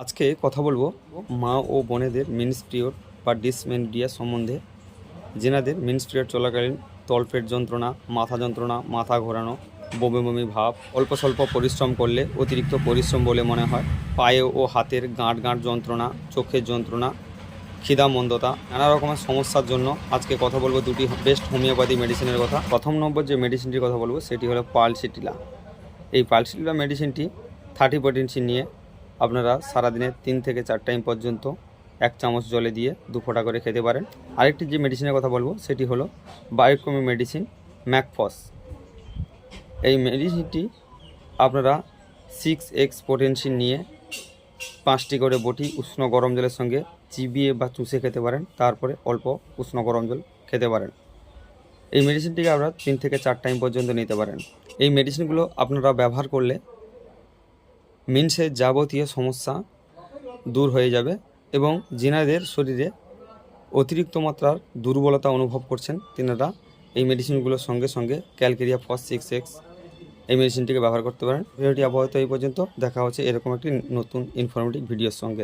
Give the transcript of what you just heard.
আজকে কথা বলবো মা ও বোনেদের মেন্স পিরিয়ড বা ডিসমেনরিয়া সম্বন্ধে। যেনাদের মেন্স পিরিয়ড চলাকালীন তলপেট যন্ত্রণা, মাথা যন্ত্রণা, মাথা ঘোরানো, বমি বমি ভাব, অল্প স্বল্প পরিশ্রম করলে অতিরিক্ত পরিশ্রম বলে মনে হয়, পায়ে ও হাতের গাঁট গাঁট যন্ত্রণা, চোখের যন্ত্রণা, খিদা মন্দতা, নানা রকমের সমস্যার জন্য আজকে কথা বলবো দুটি বেস্ট হোমিওপ্যাথি মেডিসিনের কথা। প্রথম নম্বর যে মেডিসিনটির কথা বলবো সেটি হলো পালসিটিলা। এই পালসিটিলা মেডিসিনটি 30 পটেন্সি নিয়ে আপনারা সারাদিনে 3 থেকে 4 টাইম পর্যন্ত 1 চামচ জলে দিয়ে 2 ফোঁটা করে খেতে পারেন। আরেকটি যে মেডিসিনের কথা বলবো সেটি হলো বায়োকমি মেডিসিন ম্যাকফস। এই মেডিসিনটি আপনারা 6x পটেন্সি নিয়ে 5টি করে বটি উষ্ণ গরম জলের সঙ্গে চিবিয়ে বা চুষে খেতে পারেন, তারপরে অল্প উষ্ণ গরম জল খেতে পারেন। এই মেডিসিনটিকে আপনারা 3 থেকে 4 টাইম পর্যন্ত নিতে পারেন। এই মেডিসিনগুলো আপনারা ব্যবহার করলে মেন্সের যাবতীয় সমস্যা দূর হয়ে যাবে এবং যিনাদের শরীরে অতিরিক্ত মাত্রার দুর্বলতা অনুভব করছেন তিনারা এই মেডিসিনগুলোর সঙ্গে সঙ্গে ক্যালকেরিয়া ফস 6x এই মেডিসিনটিকে ব্যবহার করতে পারেন। ভিডিওটি আপাতত এই পর্যন্ত। দেখা হচ্ছে এরকম একটি নতুন ইনফরমেটিভ ভিডিওর সঙ্গে।